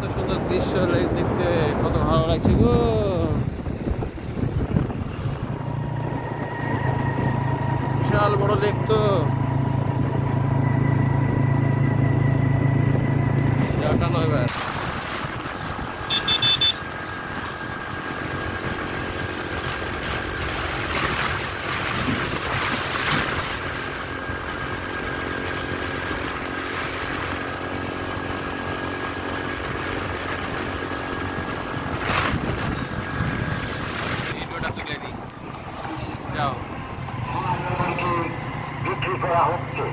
এত সুন্দর দৃশ্য দেখতে কত ভালো লাগছে গো। বিশাল বড় লেক তো। টানো এবার। বিক্রি করা হচ্ছে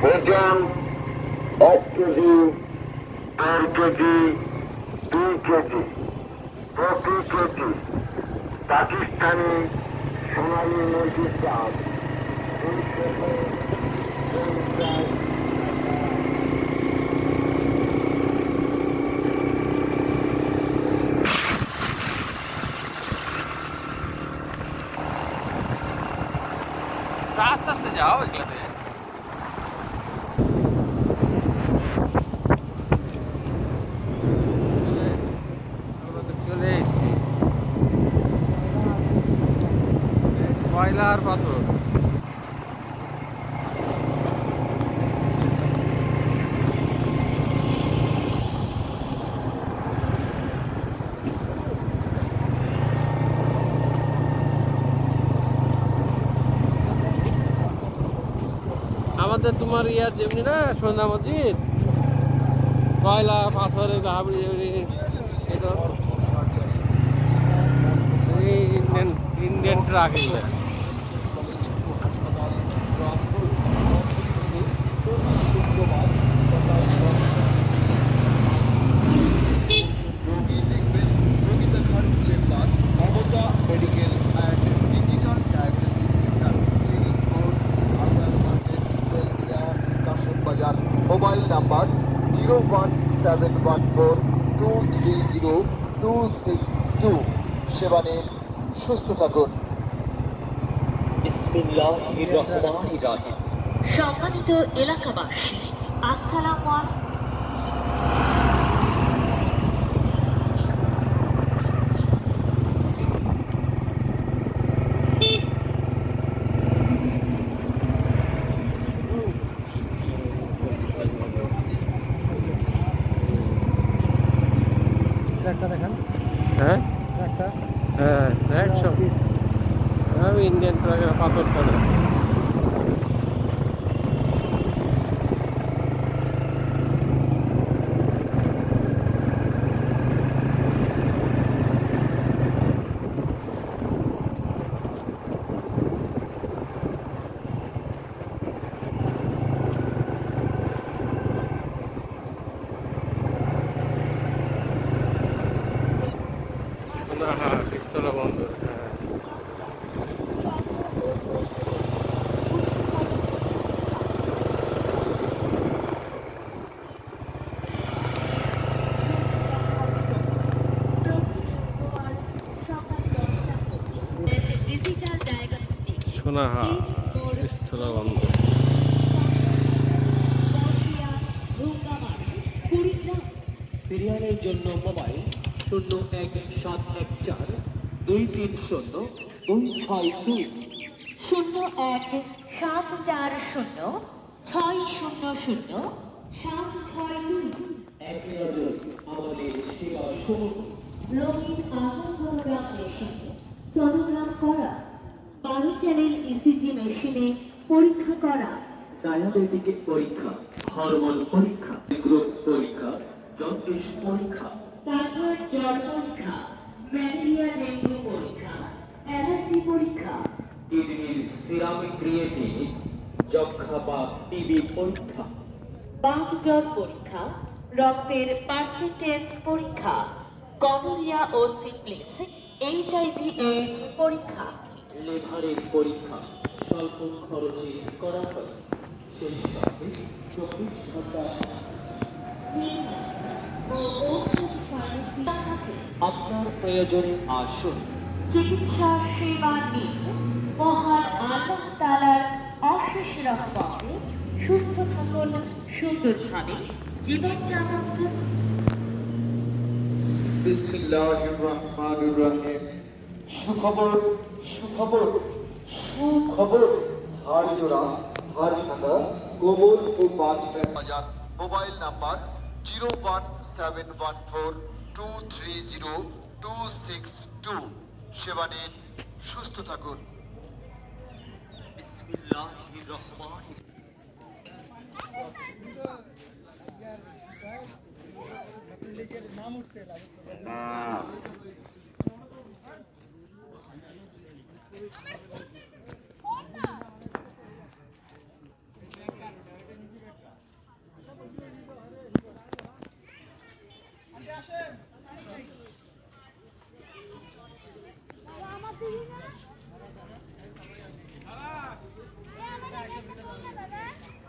ওজন 1 কেজি, 1.5 কেজি, 2 কেজি প্রতি কেজি। পাকিস্তানি সোনালী মুরগির দাম 250। আস্তে আস্তে যাও এগুলাতে। আমরা তো চলে এসছি কয়লা আর পাথর। আমাদের তোমার ইয়ার যেমনি না সন্ধ্যা মসজিদ কয়লা পাথরে হাবড়ি ইন্ডিয়ান ইন্ডিয়ান ট্রাক এগুলো। Mobile number 01714230262। সেবা নিন, সুস্থ থাকুন। বিসমিল্লাহির রহমানির রহিম। সম্মানিত এলাকাবাসী, আসসালামু আলাইকুম। হ্যাঁ হ্যাঁ একশো আমি ইন্ডিয়ান ট্রাকের পাথর টানা। পিস্তলা বন্দর। সোনাহা পিস্তলা বন্দর। সিরিয়ালের জন্য মোবাইল 01714230262 01714006762। আমাদের সেবা সমূহ রঙিন আলট্রাসোনোগ্রাফের সাথে সোনোগ্রাম করা, 12 চ্যানেল ইসিজি মেশিনে পরীক্ষা করা, ডায়াবেটিক পরীক্ষা, হরমোন পরীক্ষা, গ্রুপ পরীক্ষা, জন্ডিস পরীক্ষা, টাইফয়েড জ্বর পরীক্ষা, ম্যালেরিয়া ডেঙ্গু পরীক্ষা, অ্যালার্জি পরীক্ষা, কিডনির সিরামিক ক্রিয়েটিন, যক্ষা বা টিবি পরীক্ষা, বাতজ্বর পরীক্ষা, রক্তের পার্সেন্টেজ পরীক্ষা, গনোরিয়া ও সিফিলিস, এইচআইভি এইডস পরীক্ষা, লিভারের পরীক্ষা স্বল্প খরচে করা হয়। সেই সাথে 24 ঘন্টা ও ঔষধ ফার্মেসি থাকে। আপনার প্রয়োজনে আসুন। চিকিৎসা সেবা নিন। মহান আল্লাহ তাআলার অশেষ রহমতে সুস্থ থাকুন, সুন্দরভাবে জীবনযাপন করুন। বিসমিল্লাহির রহমানির রহিম। সুখবর সুখবর সুখবর, হাড় জোড়া হাড় সাদা কোমর ও বাত ব্যথা। Mobile number 01714230262। সেবা নিন, সুস্থ থাকুন। বিসমিল্লাহির রহমানির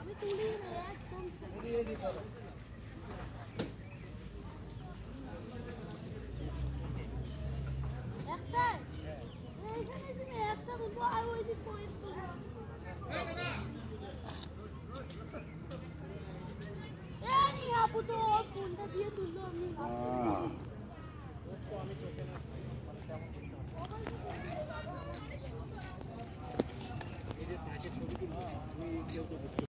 আমি তুলি একদম একটা এইখানে তুমি একটা বলবো আর ওই দিক করে আপু তো ফোনটা দিয়ে তুললো আমি